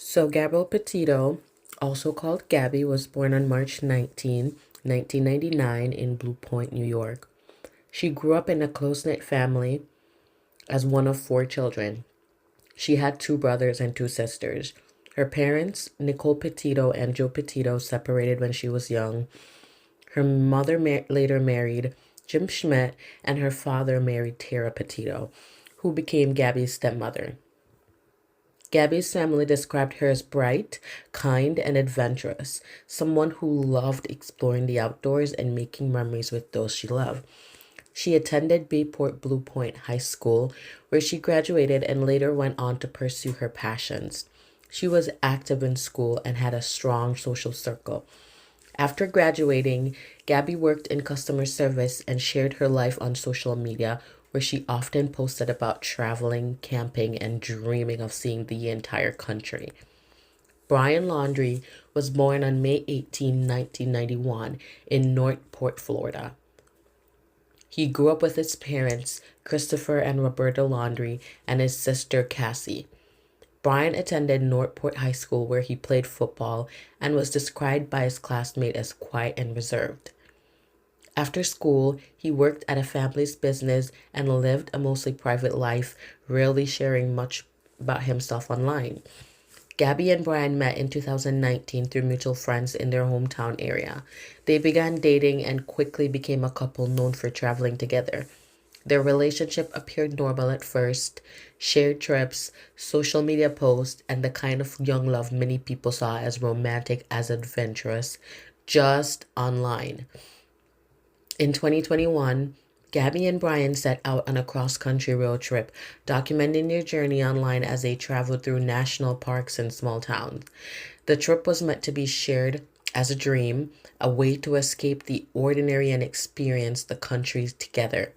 So Gabrielle Petito, also called Gabby, was born on March 19, 1999 in Blue Point, New York. She grew up in a close-knit family as one of four children. She had two brothers and two sisters. Her parents, Nicole Petito and Joe Petito, separated when she was young. Her mother later married Jim Schmidt, and her father married Tara Petito, who became Gabby's stepmother. Gabby's family described her as bright, kind, and adventurous, someone who loved exploring the outdoors and making memories with those she loved. She attended Bayport Blue Point High School, where she graduated and later went on to pursue her passions. She was active in school and had a strong social circle. After graduating, Gabby worked in customer service and shared her life on social media, where she often posted about traveling, camping, and dreaming of seeing the entire country. Brian Laundrie was born on May 18, 1991, in Northport, Florida. He grew up with his parents, Christopher and Roberta Laundrie, and his sister, Cassie. Brian attended Northport High School where he played football and was described by his classmates as quiet and reserved. After school, he worked at a family's business and lived a mostly private life, rarely sharing much about himself online. Gabby and Brian met in 2019 through mutual friends in their hometown area. They began dating and quickly became a couple known for traveling together. Their relationship appeared normal at first, shared trips, social media posts, and the kind of young love many people saw as romantic as adventurous, just online. In 2021, Gabby and Brian set out on a cross-country road trip, documenting their journey online as they traveled through national parks and small towns. The trip was meant to be shared as a dream, a way to escape the ordinary and experience the country together.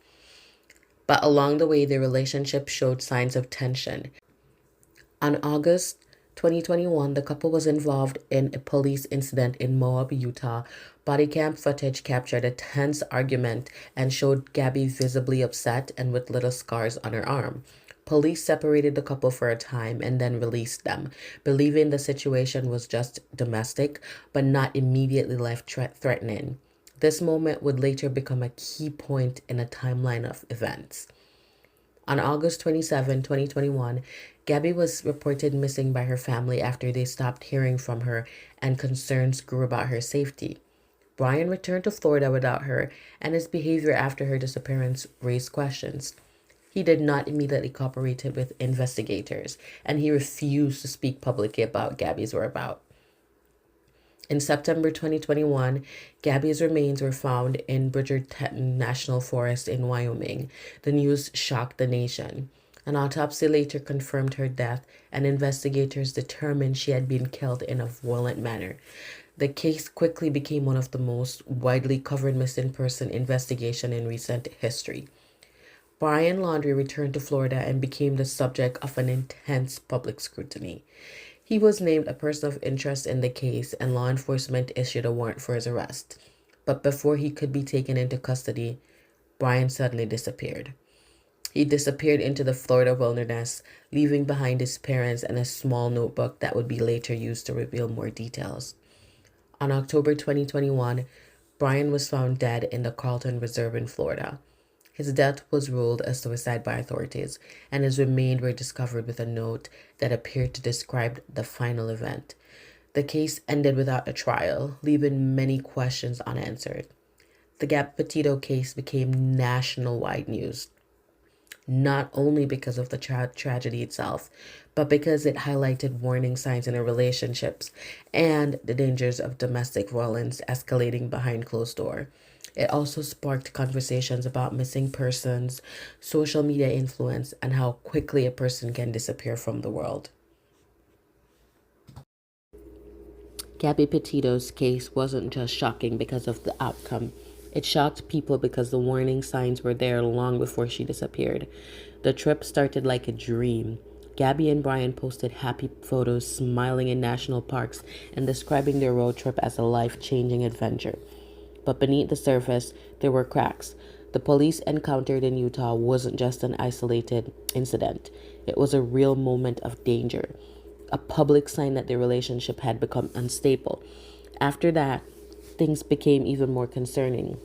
But along the way, their relationship showed signs of tension. On August 2021, the couple was involved in a police incident in Moab, Utah. Body cam footage captured a tense argument and showed Gabby visibly upset and with little scars on her arm. Police separated the couple for a time and then released them, believing the situation was just domestic, but not immediately life-threatening. This moment would later become a key point in a timeline of events. On August 27, 2021, Gabby was reported missing by her family after they stopped hearing from her and concerns grew about her safety. Brian returned to Florida without her, and his behavior after her disappearance raised questions. He did not immediately cooperate with investigators, and he refused to speak publicly about Gabby's whereabouts. In September 2021, Gabby's remains were found in Bridgerton National Forest in Wyoming. The news shocked the nation. An autopsy later confirmed her death, and investigators determined she had been killed in a violent manner. The case quickly became one of the most widely covered missing person investigation in recent history. Brian Laundrie returned to Florida and became the subject of an intense public scrutiny. He was named a person of interest in the case, and law enforcement issued a warrant for his arrest. But before he could be taken into custody, Brian suddenly disappeared. He disappeared into the Florida wilderness, leaving behind his parents and a small notebook that would be later used to reveal more details. On October 2021, Brian was found dead in the Carlton Reserve in Florida. His death was ruled a suicide by authorities, and his remains were discovered with a note that appeared to describe the final event. The case ended without a trial, leaving many questions unanswered. The Gabby Petito case became nationwide news, not only because of the tragedy itself, but because it highlighted warning signs in her relationships and the dangers of domestic violence escalating behind closed doors. It also sparked conversations about missing persons, social media influence, and how quickly a person can disappear from the world. Gabby Petito's case wasn't just shocking because of the outcome. It shocked people because the warning signs were there long before she disappeared. The trip started like a dream. Gabby and Brian posted happy photos, smiling in national parks, and describing their road trip as a life-changing adventure. But beneath the surface, there were cracks. The police encountered in Utah wasn't just an isolated incident. It was a real moment of danger. a public sign that their relationship had become unstable. After that, things became even more concerning.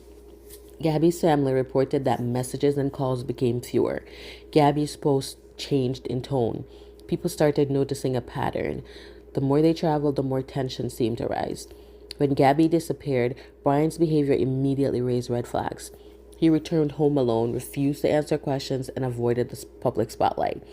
Gabby's family reported that messages and calls became fewer. Gabby's posts changed in tone. People started noticing a pattern. The more they traveled, the more tension seemed to rise. When Gabby disappeared, Brian's behavior immediately raised red flags. He returned home alone, refused to answer questions, and avoided the public spotlight.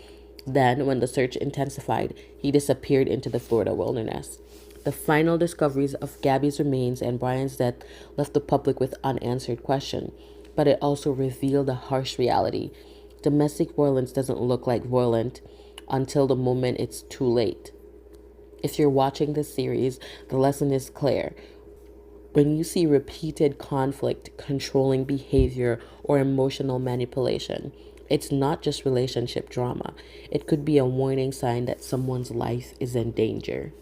Then, when the search intensified, he disappeared into the Florida wilderness. The final discoveries of Gabby's remains and Brian's death left the public with unanswered questions, but it also revealed a harsh reality. Domestic violence doesn't look like violence until the moment it's too late. If you're watching this series, the lesson is clear. When you see repeated conflict, controlling behavior, or emotional manipulation, it's not just relationship drama. It could be a warning sign that someone's life is in danger.